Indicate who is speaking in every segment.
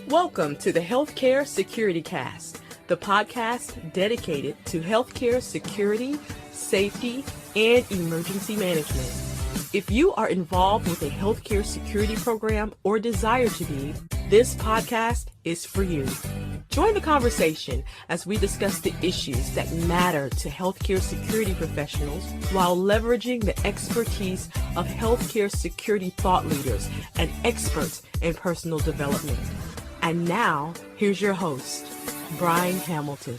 Speaker 1: Welcome to the Healthcare Security Cast, the podcast dedicated to healthcare security, safety, and emergency management. If you are involved with a healthcare security program or desire to be, this podcast is for you. Join the conversation as we discuss the issues that matter to healthcare security professionals while leveraging the expertise of healthcare security thought leaders and experts in personal development. And now, here's your host, Brian Hamilton.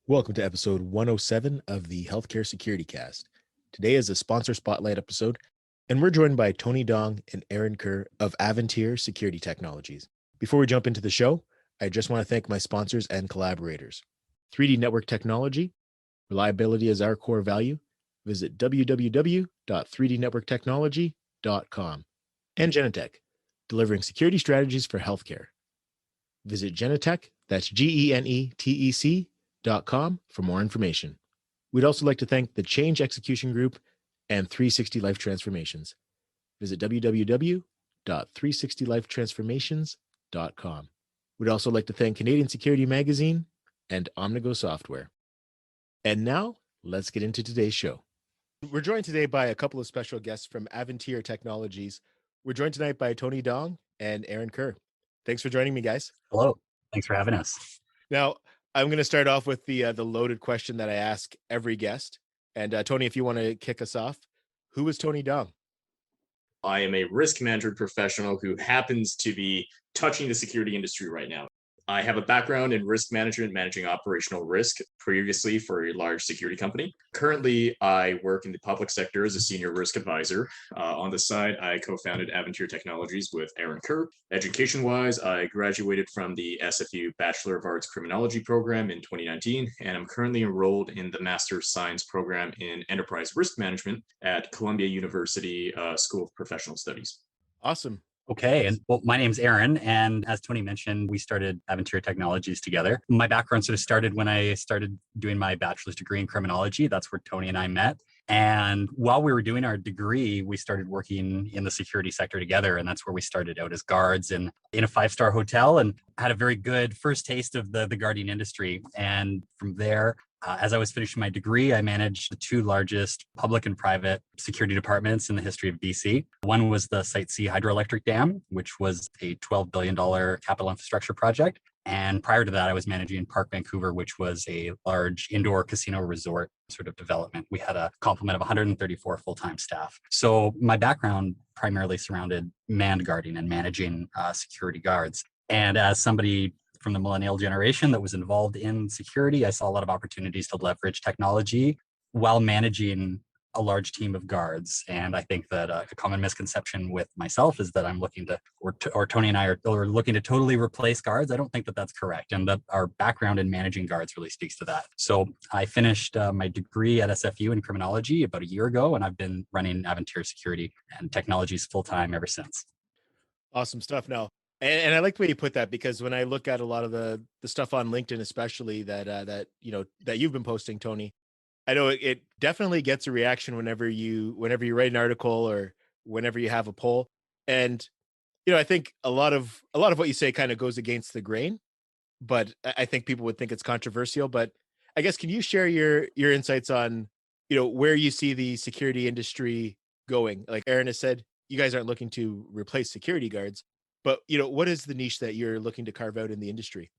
Speaker 2: Welcome to episode 107 of the Healthcare Security Cast. Today is a sponsor spotlight episode, and we're joined by Tony Dong and Aaron Kerr of Aventyr Security Technologies. Before we jump into the show, I just want to thank my sponsors and collaborators. 3D Network Technology, reliability is our core value. Visit www.3dnetworktechnology.com. And Genetec, delivering security strategies for healthcare. Visit Genetec, that's GENETEC.com for more information. We'd also like to thank the Change Execution Group and 360 Life Transformations. Visit www.360lifetransformations.com. We'd also like to thank Canadian Security Magazine and Omnigo Software. And now, let's get into today's show. We're joined today by a couple of special guests from Aventyr Technologies. We're joined tonight by Tony Dong and Aaron Kerr. Thanks for joining me, guys.
Speaker 3: Hello. Thanks for having us.
Speaker 2: Now, I'm going to start off with the loaded question that I ask every guest. And Tony, if you want to kick us off, who is Tony Dong?
Speaker 4: I am a risk management professional who happens to be touching the security industry right now. I have a background in risk management, managing operational risk previously for a large security company. Currently, I work in the public sector as a senior risk advisor. On the side, I co-founded Aventyr Technologies with Aaron Kerr. Education-wise, I graduated from the SFU Bachelor of Arts Criminology program in 2019, and I'm currently enrolled in the Master of Science program in Enterprise Risk Management at Columbia University School of Professional Studies.
Speaker 2: Awesome.
Speaker 3: Okay. And well, my name's Aaron. And as Tony mentioned, we started Aventyr Technologies together. My background sort of started when I started doing my bachelor's degree in criminology. That's where Tony and I met. And while we were doing our degree, we started working in the security sector together. And that's where we started out as guards in a five-star hotel and had a very good first taste of the guarding industry. And from there, as I was finishing my degree, I managed the two largest public and private security departments in the history of BC. One was the Site C hydroelectric dam, which was a $12 billion capital infrastructure project. And prior to that, I was managing Park Vancouver, which was a large indoor casino resort sort of development. We had a complement of 134 full-time staff. So my background primarily surrounded manned guarding and managing security guards. And as somebody from the millennial generation that was involved in security, I saw a lot of opportunities to leverage technology while managing a large team of guards. And I think that a common misconception with myself is that I'm looking to, or Tony and I are looking to totally replace guards. I don't think that that's correct. And that our background in managing guards really speaks to that. So I finished my degree at SFU in criminology about a year ago, and I've been running Aventyr Security and Technologies full-time ever since.
Speaker 2: Awesome stuff. Now, and I like the way you put that, because when I look at a lot of the stuff on LinkedIn, especially that you've been posting, Tony, I know it definitely gets a reaction whenever you write an article or whenever you have a poll. And I think a lot of what you say kind of goes against the grain, but I think people would think it's controversial. But I guess, can you share your insights on where you see the security industry going? Like Aaron has said, you guys aren't looking to replace security guards, but what is the niche that you're looking to carve out in the industry?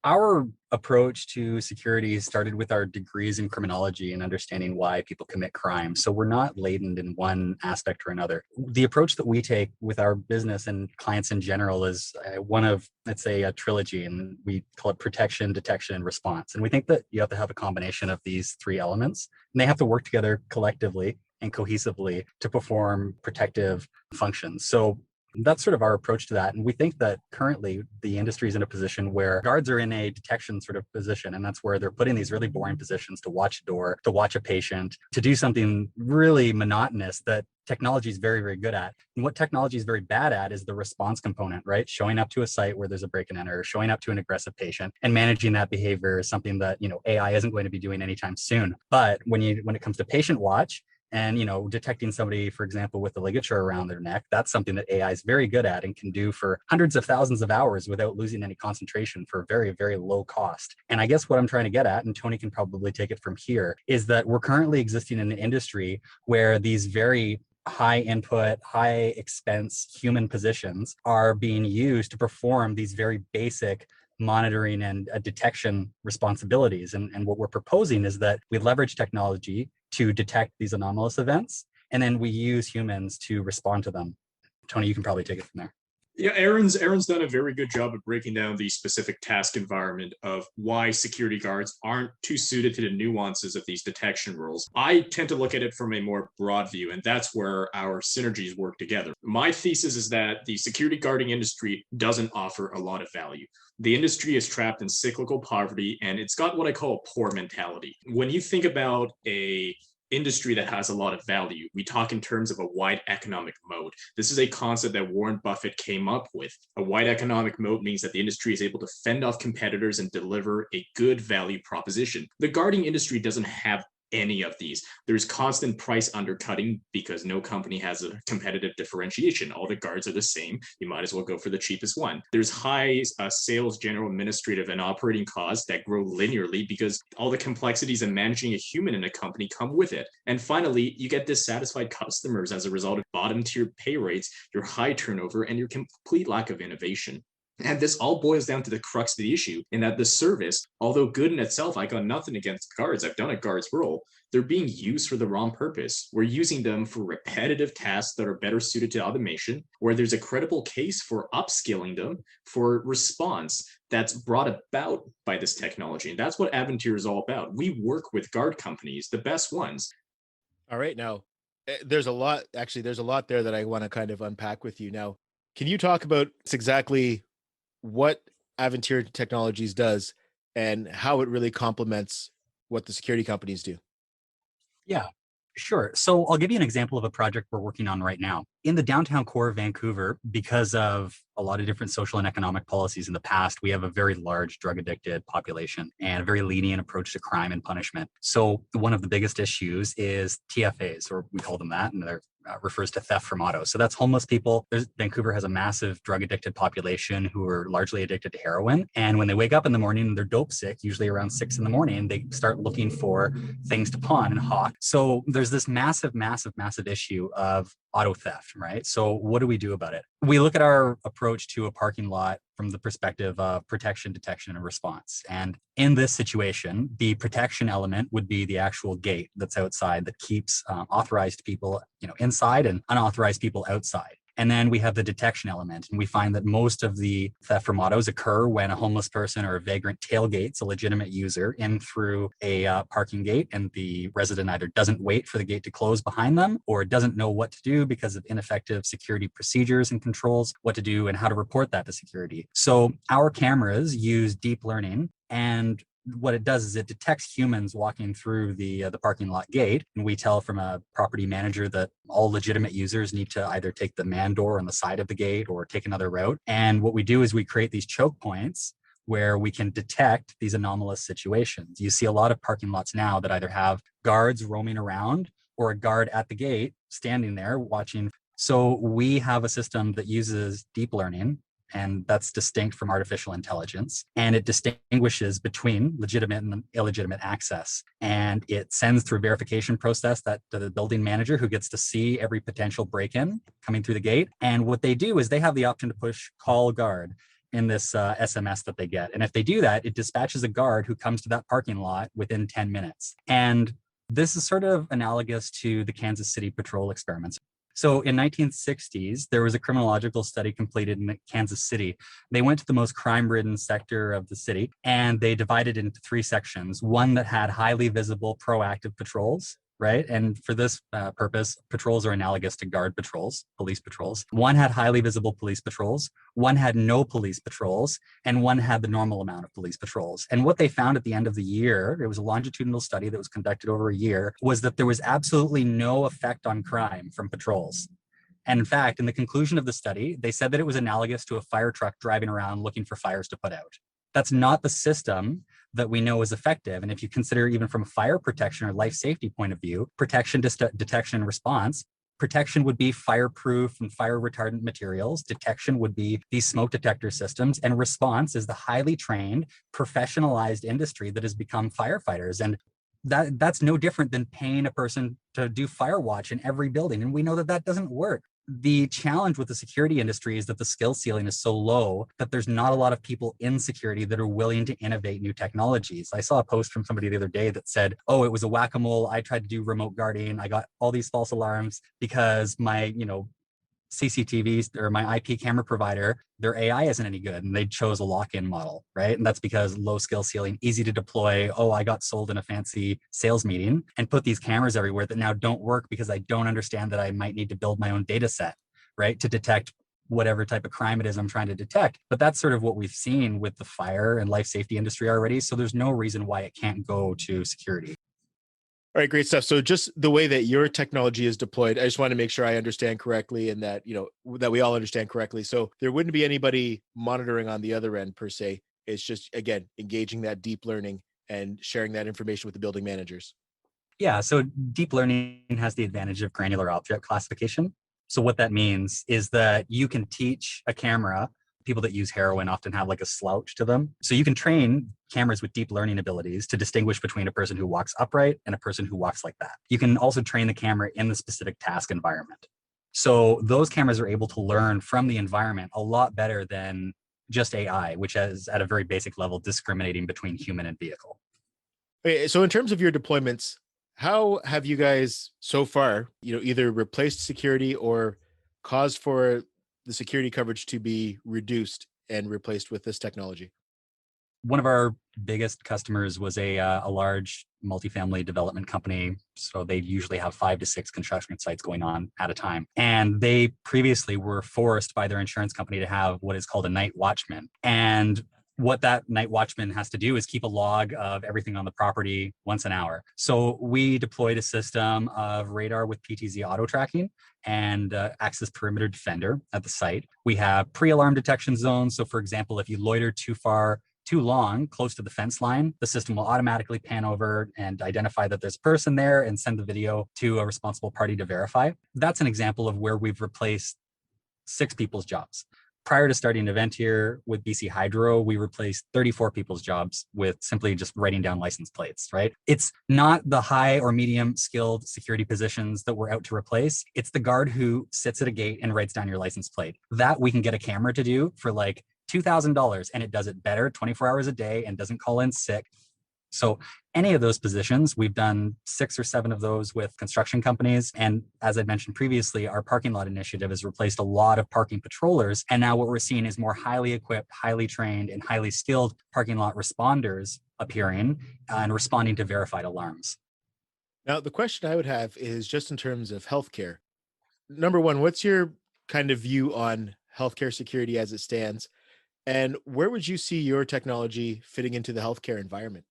Speaker 3: Our approach to security started with our degrees in criminology and understanding why people commit crime. So we're not laden in one aspect or another. The approach that we take with our business and clients in general is one of, let's say, a trilogy, and we call it protection, detection, and response. And we think that you have to have a combination of these three elements, and they have to work together collectively and cohesively to perform protective functions. So that's sort of our approach to that. And we think that currently the industry is in a position where guards are in a detection sort of position. And that's where they're put in these really boring positions to watch a door, to watch a patient, to do something really monotonous that technology is very, very good at. And what technology is very bad at is the response component, right? Showing up to a site where there's a break and enter, showing up to an aggressive patient, and managing that behavior is something that, AI isn't going to be doing anytime soon. But when it comes to patient watch, And, detecting somebody, for example, with a ligature around their neck, that's something that AI is very good at and can do for hundreds of thousands of hours without losing any concentration for very, very low cost. And I guess what I'm trying to get at, and Tony can probably take it from here, is that we're currently existing in an industry where these very high input, high expense human positions are being used to perform these very basic monitoring and detection responsibilities. And what we're proposing is that we leverage technology to detect these anomalous events, and then we use humans to respond to them. Tony, you can probably take it from there.
Speaker 4: Yeah, Aaron's done a very good job of breaking down the specific task environment of why security guards aren't too suited to the nuances of these detection roles. I tend to look at it from a more broad view, and that's where our synergies work together. My thesis is that the security guarding industry doesn't offer a lot of value. The industry is trapped in cyclical poverty, and it's got what I call a poor mentality. When you think about a industry that has a lot of value, we talk in terms of a wide economic moat. This is a concept that Warren Buffett came up with. A wide economic moat means that the industry is able to fend off competitors and deliver a good value proposition. The guarding industry doesn't have any of these. There's constant price undercutting because no company has a competitive differentiation. All the guards are the same. You might as well go for the cheapest one. There's high sales, general, administrative, and operating costs that grow linearly because all the complexities of managing a human in a company come with it. And finally, you get dissatisfied customers as a result of bottom tier pay rates, your high turnover, and your complete lack of innovation. And this all boils down to the crux of the issue in that the service, although good in itself, I got nothing against guards. I've done a guard's role. They're being used for the wrong purpose. We're using them for repetitive tasks that are better suited to automation, where there's a credible case for upskilling them for response that's brought about by this technology. And that's what Aventyr is all about. We work with guard companies, the best ones.
Speaker 2: All right. Now, there's a lot there that I want to kind of unpack with you. Now, can you talk about exactly what Aventyr Technologies does and how it really complements what the security companies do?
Speaker 3: Yeah, sure. So I'll give you an example of a project we're working on right now. In the downtown core of Vancouver, because of a lot of different social and economic policies in the past, we have a very large drug addicted population and a very lenient approach to crime and punishment. So one of the biggest issues is TFAs, or we call them that, and they're refers to theft from auto. So that's homeless people. Vancouver has a massive drug addicted population who are largely addicted to heroin. And when they wake up in the morning and they're dope sick, usually around 6 a.m, they start looking for things to pawn and hawk. So there's this massive issue of auto theft, right? So what do we do about it? We look at our approach to a parking lot from the perspective of protection, detection, and response. And in this situation, the protection element would be the actual gate that's outside that keeps authorized people, inside and unauthorized people outside. And then we have the detection element. And we find that most of the theft from autos occur when a homeless person or a vagrant tailgates a legitimate user in through a parking gate, and the resident either doesn't wait for the gate to close behind them or doesn't know what to do because of ineffective security procedures and controls, what to do and how to report that to security. So our cameras use deep learning, and what it does is it detects humans walking through the parking lot gate, and we tell from a property manager that all legitimate users need to either take the man door on the side of the gate or take another route. And what we do is we create these choke points where we can detect these anomalous situations. You see a lot of parking lots now that either have guards roaming around or a guard at the gate standing there watching. So we have a system that uses deep learning, and that's distinct from artificial intelligence. And it distinguishes between legitimate and illegitimate access. And it sends through a verification process that to the building manager, who gets to see every potential break-in coming through the gate. And what they do is they have the option to push call guard in this SMS that they get. And if they do that, it dispatches a guard who comes to that parking lot within 10 minutes. And this is sort of analogous to the Kansas City patrol experiments. So in 1960s, there was a criminological study completed in Kansas City. They went to the most crime-ridden sector of the city, and they divided it into 3 sections. One that had highly visible proactive patrols, right? And for this purpose, patrols are analogous to guard patrols, police patrols. One had highly visible police patrols, one had no police patrols, and one had the normal amount of police patrols. And what they found at the end of the year, it was a longitudinal study that was conducted over a year, was that there was absolutely no effect on crime from patrols. And in fact, in the conclusion of the study, they said that it was analogous to a fire truck driving around looking for fires to put out. That's not the system that we know is effective. And if you consider even from a fire protection or life safety point of view, protection, detection, and response, protection would be fireproof and fire retardant materials. Detection would be these smoke detector systems. And response is the highly trained, professionalized industry that has become firefighters. And that's no different than paying a person to do fire watch in every building. And we know that that doesn't work. The challenge with the security industry is that the skill ceiling is so low that there's not a lot of people in security that are willing to innovate new technologies. I saw a post from somebody the other day that said, oh, it was a whack-a-mole. I tried to do remote guarding. I got all these false alarms because my, CCTVs or my IP camera provider, their AI isn't any good. And they chose a lock-in model, right? And that's because low skill ceiling, easy to deploy. Oh, I got sold in a fancy sales meeting and put these cameras everywhere that now don't work because I don't understand that I might need to build my own data set, right? To detect whatever type of crime it is I'm trying to detect. But that's sort of what we've seen with the fire and life safety industry already. So there's no reason why it can't go to security.
Speaker 2: All right, great stuff. So just the way that your technology is deployed, I just want to make sure I understand correctly and that, that we all understand correctly. So there wouldn't be anybody monitoring on the other end per se. It's just, again, engaging that deep learning and sharing that information with the building managers.
Speaker 3: Yeah, so deep learning has the advantage of granular object classification. So what that means is that you can teach a camera. People that use heroin often have like a slouch to them. So you can train cameras with deep learning abilities to distinguish between a person who walks upright and a person who walks like that. You can also train the camera in the specific task environment. So those cameras are able to learn from the environment a lot better than just AI, which is at a very basic level discriminating between human and vehicle.
Speaker 2: Okay, so in terms of your deployments, how have you guys so far, either replaced security or caused for the security coverage to be reduced and replaced with this technology?
Speaker 3: One of our biggest customers was a large multifamily development company. So they usually have 5 to 6 construction sites going on at a time. And they previously were forced by their insurance company to have what is called a night watchman. And what that night watchman has to do is keep a log of everything on the property once an hour. So we deployed a system of radar with PTZ auto tracking and Access Perimeter Defender at the site. We have pre-alarm detection zones. So for example, if you loiter too long close to the fence line, the system will automatically pan over and identify that there's a person there and send the video to a responsible party to verify. That's an example of where we've replaced 6 people's jobs. Prior to starting Aventyr with BC Hydro, we replaced 34 people's jobs with simply just writing down license plates, right? It's not the high or medium skilled security positions that we're out to replace. It's the guard who sits at a gate and writes down your license plate. That we can get a camera to do for like $2,000 and it does it better 24 hours a day and doesn't call in sick. So any of those positions, we've done 6 or 7 of those with construction companies. And as I mentioned previously, our parking lot initiative has replaced a lot of parking patrollers. And now what we're seeing is more highly equipped, highly trained, and highly skilled parking lot responders appearing and responding to verified alarms.
Speaker 2: Now, the question I would have is just in terms of healthcare. Number one, what's your kind of view on healthcare security as it stands? And where would you see your technology fitting into the healthcare environment?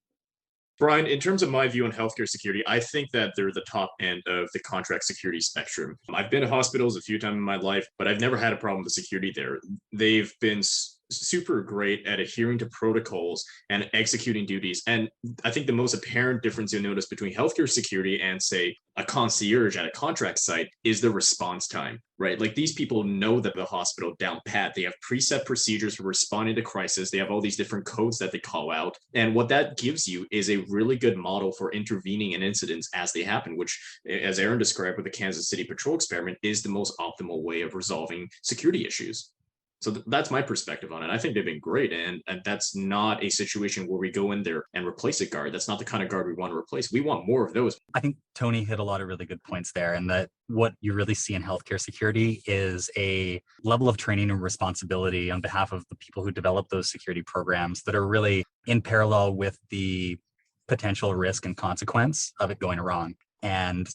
Speaker 4: Brian, in terms of my view on healthcare security, I think that they're the top end of the contract security spectrum. I've been to hospitals a few times in my life, but I've never had a problem with security there. They've been super great at adhering to protocols and executing duties. And I think the most apparent difference you'll notice between healthcare security and, say, a concierge at a contract site is the response time, right? Like these people know that the hospital down pat. They have preset procedures for responding to crisis. They have all these different codes that they call out. And what that gives you is a really good model for intervening in incidents as they happen, which, as Aaron described with the Kansas City Patrol experiment, is the most optimal way of resolving security issues. So that's my perspective on it. I think they've been great. And that's not a situation where we go in there and replace a guard. That's not the kind of guard we want to replace. We want more of those.
Speaker 3: I think Tony hit a lot of really good points there. And that what you really see in healthcare security is a level of training and responsibility on behalf of the people who develop those security programs that are really in parallel with the potential risk and consequence of it going wrong. And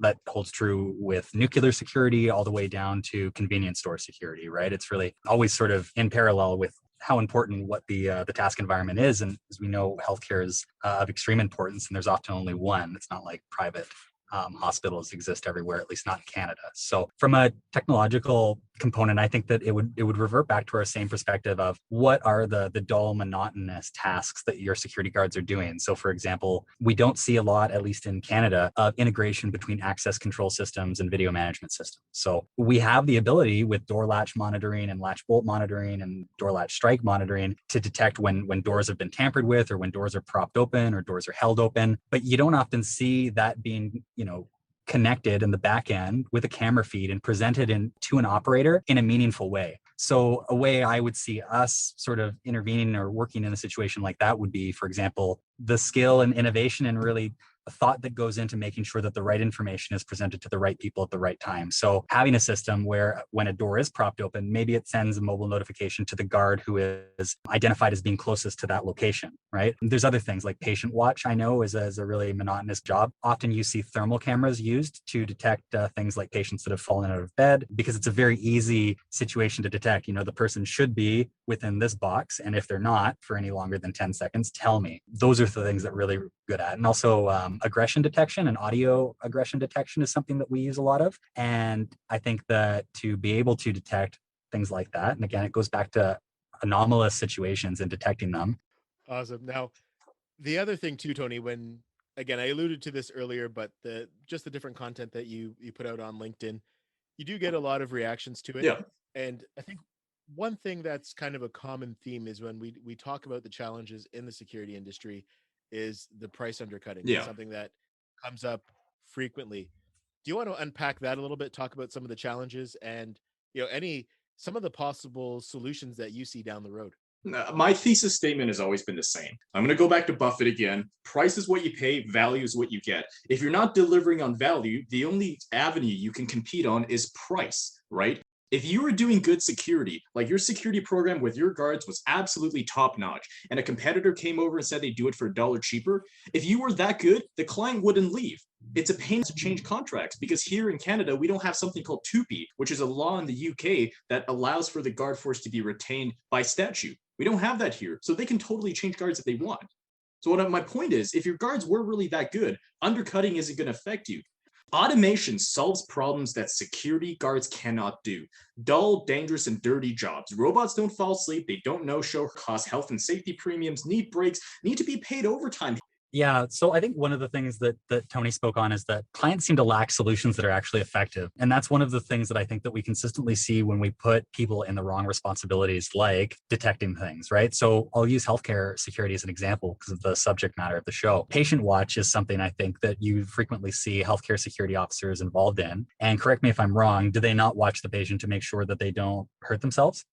Speaker 3: that holds true with nuclear security all the way down to convenience store security, right? It's really always sort of in parallel with how important what the task environment is. And as we know, healthcare is of extreme importance, and there's often only one. It's not like private hospitals exist everywhere, at least not in Canada. So from a technological component, I think that it would revert back to our same perspective of what are the dull, monotonous tasks that your security guards are doing. So for example, we don't see a lot, at least in Canada, of integration between access control systems and video management systems. So we have the ability with door latch monitoring and latch bolt monitoring and door latch strike monitoring to detect when doors have been tampered with, or when doors are propped open or doors are held open. But you don't often see that being, connected in the back end with a camera feed and presented to an operator in a meaningful way. So a way I would see us sort of intervening or working in a situation like that would be, for example, the skill and innovation and really a thought that goes into making sure that the right information is presented to the right people at the right time. So having a system where when a door is propped open, maybe it sends a mobile notification to the guard who is identified as being closest to that location, right? There's other things like patient watch, I know is a really monotonous job. Often you see thermal cameras used to detect things like patients that have fallen out of bed, because it's a very easy situation to detect. The person should be within this box. And if they're not for any longer than 10 seconds, tell me. Those are the things that really good at. And also aggression detection and audio aggression detection is something that we use a lot of. And I think that to be able to detect things like that, and again, it goes back to anomalous situations and detecting them.
Speaker 2: Awesome. Now, the other thing too, Tony, when again, I alluded to this earlier, but the different content that you put out on LinkedIn, you do get a lot of reactions to it.
Speaker 4: Yeah.
Speaker 2: And I think one thing that's kind of a common theme is when we talk about the challenges in the security industry is the price undercutting.
Speaker 4: Yeah.
Speaker 2: It's something that comes up frequently. Do you want to unpack that a little bit, talk about some of the challenges and some of the possible solutions that you see down the road?
Speaker 4: My thesis statement has always been the same. I'm going to go back to Buffett again. Price is what you pay, value is what you get. If you're not delivering on value, the only avenue you can compete on is price, right? If you were doing good security, like your security program with your guards was absolutely top notch, and a competitor came over and said they'd do it for $1 cheaper, if you were that good, the client wouldn't leave. It's a pain to change contracts because here in Canada, we don't have something called TUPE, which is a law in the UK that allows for the guard force to be retained by statute. We don't have that here, so they can totally change guards if they want. So my point is, if your guards were really that good, undercutting isn't going to affect you. Automation solves problems that security guards cannot do. Dull, dangerous, and dirty jobs. Robots don't fall asleep, they don't no-show, cost health and safety premiums, need breaks, need to be paid overtime.
Speaker 3: Yeah, so I think one of the things that Tony spoke on is that clients seem to lack solutions that are actually effective. And that's one of the things that I think that we consistently see when we put people in the wrong responsibilities, like detecting things, right? So I'll use healthcare security as an example because of the subject matter of the show. Patient watch is something I think that you frequently see healthcare security officers involved in. And correct me if I'm wrong, do they not watch the patient to make sure that they don't hurt themselves?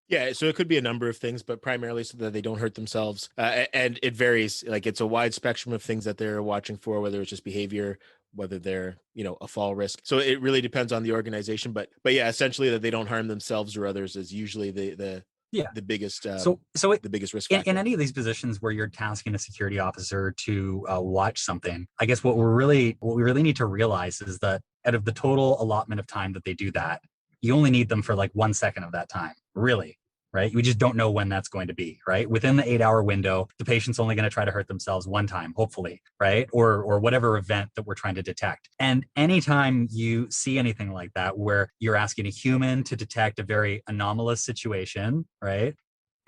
Speaker 2: Yeah, so it could be a number of things, but primarily so that they don't hurt themselves. And it varies. Like it's a wide spectrum of things that they're watching for, whether it's just behavior, whether they're, a fall risk. So it really depends on the organization. But yeah, essentially that they don't harm themselves or others is usually the biggest the biggest risk factor.
Speaker 3: In any of these positions where you're tasking a security officer to watch something, I guess what we really need to realize is that out of the total allotment of time that they do that, you only need them for like 1 second of that time, really, right? We just don't know when that's going to be, right? Within the 8-hour window, the patient's only going to try to hurt themselves one time, hopefully, right? Or whatever event that we're trying to detect. And anytime you see anything like that, where you're asking a human to detect a very anomalous situation, right?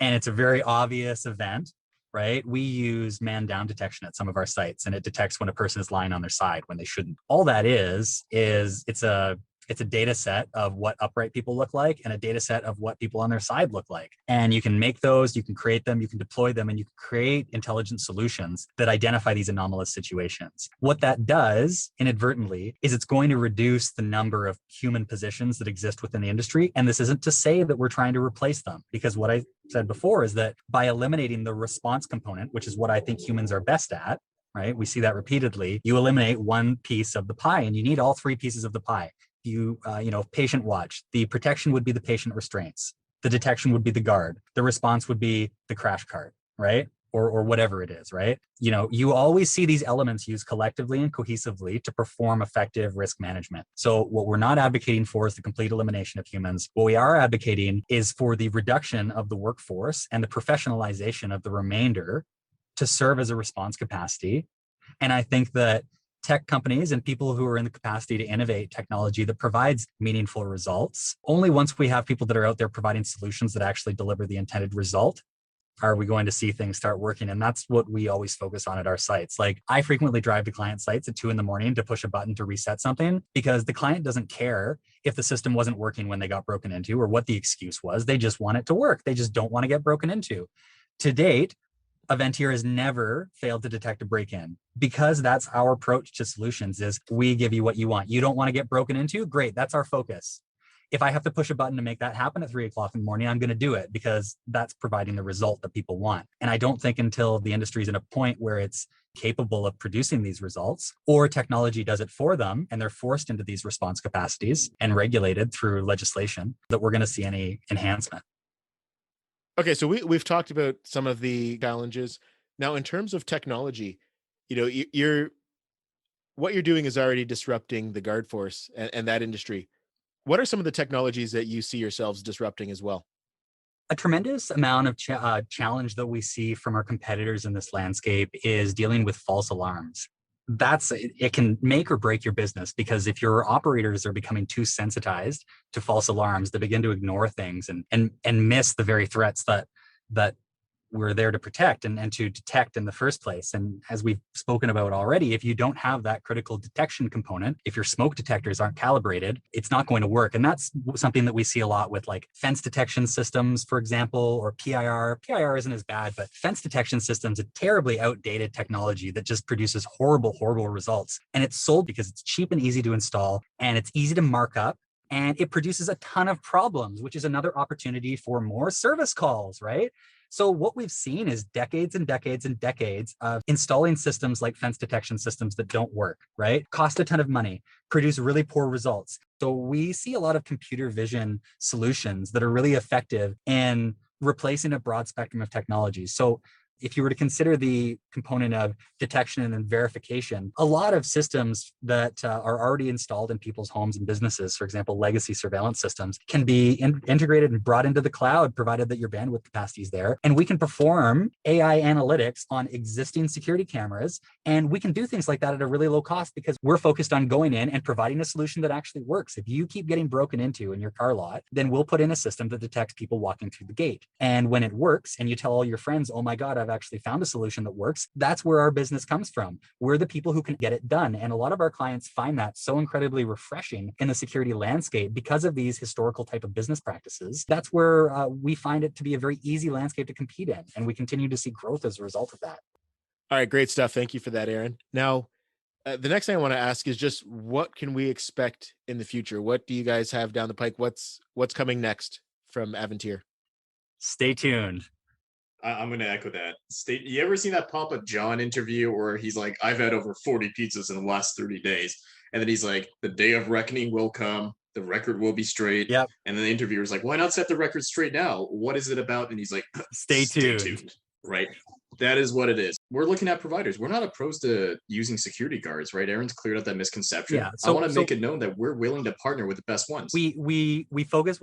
Speaker 3: And it's a very obvious event, right? We use man down detection at some of our sites, and it detects when a person is lying on their side when they shouldn't. All that is it's a data set of what upright people look like and a data set of what people on their side look like. And you can make those, you can create them, you can deploy them, and you can create intelligent solutions that identify these anomalous situations. What that does inadvertently is it's going to reduce the number of human positions that exist within the industry. And this isn't to say that we're trying to replace them, because what I said before is that by eliminating the response component, which is what I think humans are best at, right? We see that repeatedly. You eliminate one piece of the pie and you need all three pieces of the pie. Patient watch, the protection would be the patient restraints. The detection would be the guard. The response would be the crash cart, right? Or whatever it is, right? You always see these elements used collectively and cohesively to perform effective risk management. So what we're not advocating for is the complete elimination of humans. What we are advocating is for the reduction of the workforce and the professionalization of the remainder to serve as a response capacity. And I think that tech companies and people who are in the capacity to innovate technology that provides meaningful results. Only once we have people that are out there providing solutions that actually deliver the intended result are we going to see things start working. And that's what we always focus on at our sites. Like, I frequently drive to client sites at 2 a.m. to push a button to reset something, because the client doesn't care if the system wasn't working when they got broken into or what the excuse was. They just want it to work. They just don't want to get broken into. To date, Aventyr has never failed to detect a break-in, because that's our approach to solutions. Is we give you what you want. You don't want to get broken into? Great. That's our focus. If I have to push a button to make that happen at 3 o'clock in the morning, I'm going to do it, because that's providing the result that people want. And I don't think until the industry is in a point where it's capable of producing these results, or technology does it for them and they're forced into these response capacities and regulated through legislation, that we're going to see any enhancement.
Speaker 2: Okay, so we've talked about some of the challenges. Now, in terms of technology, you're what you're doing is already disrupting the guard force and that industry. What are some of the technologies that you see yourselves disrupting as well?
Speaker 3: A tremendous amount of challenge that we see from our competitors in this landscape is dealing with false alarms. It can make or break your business, because if your operators are becoming too sensitized to false alarms, they begin to ignore things and miss the very threats that we're there to protect and to detect in the first place. And as we've spoken about already, if you don't have that critical detection component, if your smoke detectors aren't calibrated, it's not going to work. And that's something that we see a lot with, like, fence detection systems, for example, or PIR. PIR isn't as bad, but fence detection systems, a terribly outdated technology that just produces horrible, horrible results. And it's sold because it's cheap and easy to install, and it's easy to mark up. And it produces a ton of problems, which is another opportunity for more service calls, right? So what we've seen is decades and decades and decades of installing systems like fence detection systems that don't work, right? Cost a ton of money, produce really poor results. So we see a lot of computer vision solutions that are really effective in replacing a broad spectrum of technologies. So if you were to consider the component of detection and verification, a lot of systems that are already installed in people's homes and businesses, for example, legacy surveillance systems, can be integrated and brought into the cloud, provided that your bandwidth capacity is there. And we can perform AI analytics on existing security cameras. And we can do things like that at a really low cost, because we're focused on going in and providing a solution that actually works. If you keep getting broken into in your car lot, then we'll put in a system that detects people walking through the gate. And when it works, and you tell all your friends, oh my God, I've actually found a solution that works, that's where our business comes from. We're the people who can get it done. And a lot of our clients find that so incredibly refreshing in the security landscape because of these historical type of business practices. That's where we find it to be a very easy landscape to compete in. And we continue to see growth as a result of that.
Speaker 2: All right, great stuff. Thank you for that, Aaron. Now, the next thing I want to ask is just, what can we expect in the future? What do you guys have down the pike? What's coming next from Aventyr?
Speaker 3: Stay tuned.
Speaker 4: I'm going to echo that. You ever seen that Papa John interview where he's like, I've had over 40 pizzas in the last 30 days. And then he's like, the day of reckoning will come. The record will be straight.
Speaker 3: Yep.
Speaker 4: And then the interviewer's like, why not set the record straight now? What is it about? And he's like,
Speaker 3: Stay tuned.
Speaker 4: Right. That is what it is. We're looking at providers. We're not opposed to using security guards, right? Aaron's cleared up that misconception.
Speaker 3: Yeah,
Speaker 4: I want to make it known that we're willing to partner with the best ones.
Speaker 3: We focus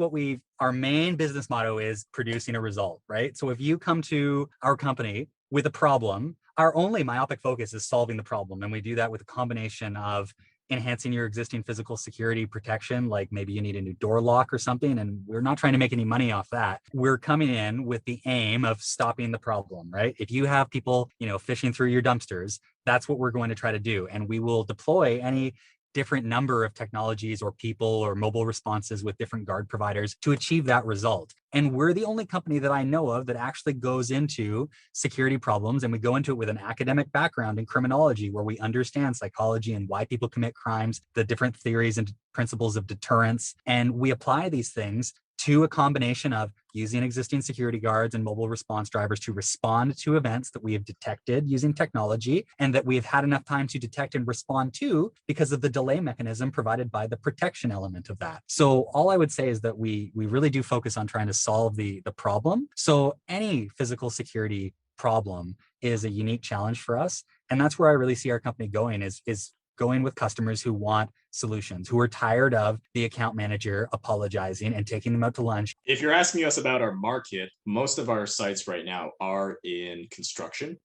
Speaker 3: our main business motto is producing a result, right? So if you come to our company with a problem, our only myopic focus is solving the problem. And we do that with a combination of enhancing your existing physical security protection, like maybe you need a new door lock or something, and we're not trying to make any money off that. We're coming in with the aim of stopping the problem, right? If you have people, fishing through your dumpsters, that's what we're going to try to do. And we will deploy any different number of technologies or people or mobile responses with different guard providers to achieve that result. And we're the only company that I know of that actually goes into security problems, and we go into it with an academic background in criminology, where we understand psychology and why people commit crimes, the different theories and principles of deterrence. And we apply these things to a combination of using existing security guards and mobile response drivers to respond to events that we have detected using technology, and that we have had enough time to detect and respond to because of the delay mechanism provided by the protection element of that. So all I would say is that we really do focus on trying to solve the problem. So any physical security problem is a unique challenge for us. And that's where I really see our company going, is going with customers who want solutions, who are tired of the account manager apologizing and taking them out to lunch.
Speaker 4: If you're asking us about our market, most of our sites right now are in construction.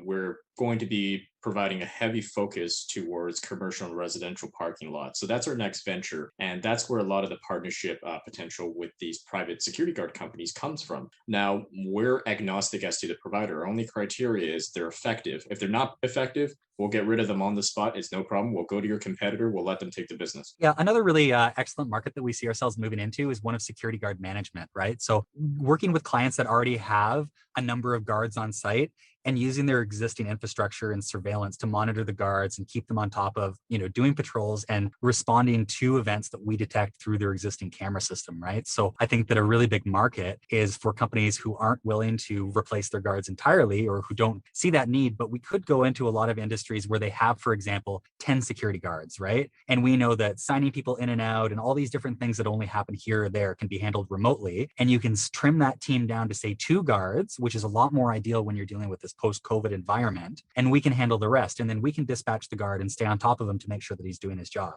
Speaker 4: We're going to be providing a heavy focus towards commercial and residential parking lots. So that's our next venture. And that's where a lot of the partnership potential with these private security guard companies comes from. Now, we're agnostic as to the provider. Our only criteria is they're effective. If they're not effective, we'll get rid of them on the spot. It's no problem. We'll go to your competitor. We'll let them take the business.
Speaker 3: Yeah, another really excellent market that we see ourselves moving into is one of security guard management, right? So working with clients that already have a number of guards on site and using their existing infrastructure and surveillance to monitor the guards and keep them on top of, doing patrols and responding to events that we detect through their existing camera system, right? So I think that a really big market is for companies who aren't willing to replace their guards entirely or who don't see that need, but we could go into a lot of industries where they have, for example, 10 security guards, right? And we know that signing people in and out and all these different things that only happen here or there can be handled remotely. And you can trim that team down to say 2 guards, which is a lot more ideal when you're dealing with this post-COVID environment, and we can handle the rest. And then we can dispatch the guard and stay on top of him to make sure that he's doing his job.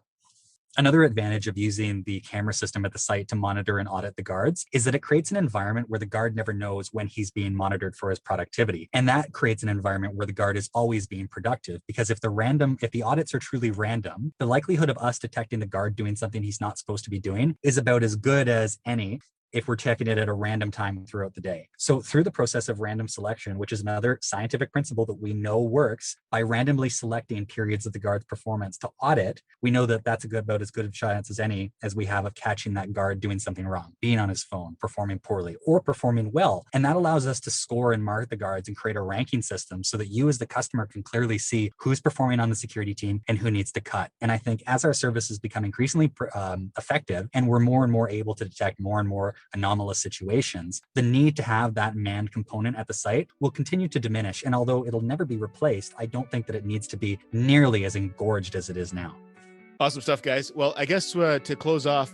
Speaker 3: Another advantage of using the camera system at the site to monitor and audit the guards is that it creates an environment where the guard never knows when he's being monitored for his productivity. And that creates an environment where the guard is always being productive, because if the audits are truly random, the likelihood of us detecting the guard doing something he's not supposed to be doing is about as good as any if we're checking it at a random time throughout the day. So through the process of random selection, which is another scientific principle that we know works, by randomly selecting periods of the guard's performance to audit, we know that that's about as good a chance as any as we have of catching that guard doing something wrong, being on his phone, performing poorly, or performing well. And that allows us to score and mark the guards and create a ranking system so that you as the customer can clearly see who's performing on the security team and who needs to cut. And I think as our services become increasingly effective and we're more and more able to detect more and more anomalous situations, the need to have that manned component at the site will continue to diminish. And although it'll never be replaced, I don't think that it needs to be nearly as engorged as it is now.
Speaker 2: Awesome stuff, guys. Well, I guess to close off,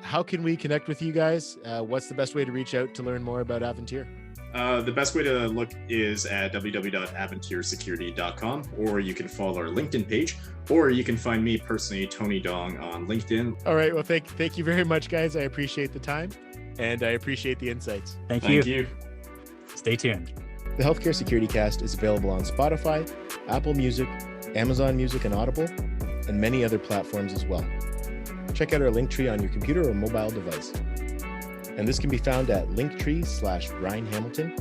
Speaker 2: how can we connect with you guys? What's the best way to reach out to learn more about Aventyr?
Speaker 4: The best way to look is at www.aventyrsecurity.com, or you can follow our LinkedIn page, or you can find me personally, Tony Dong, on LinkedIn.
Speaker 2: All right. Well, thank you very much, guys. I appreciate the time and I appreciate the insights.
Speaker 3: Thank you. Stay tuned.
Speaker 2: The Healthcare Security Cast is available on Spotify, Apple Music, Amazon Music and Audible, and many other platforms as well. Check out our Linktree on your computer or mobile device. And this can be found at linktree/Brian Hamilton.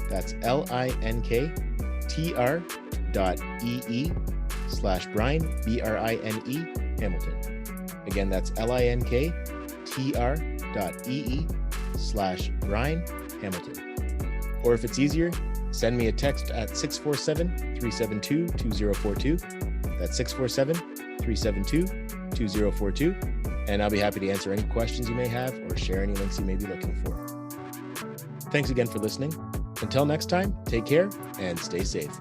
Speaker 2: That's linktr.ee/Brian, B-R-I-N-E, Hamilton. Again, that's linktr.ee/Brian Hamilton. Or if it's easier, send me a text at 647-372-2042. That's 647-372-2042. And I'll be happy to answer any questions you may have or share any links you may be looking for. Thanks again for listening. Until next time, take care and stay safe.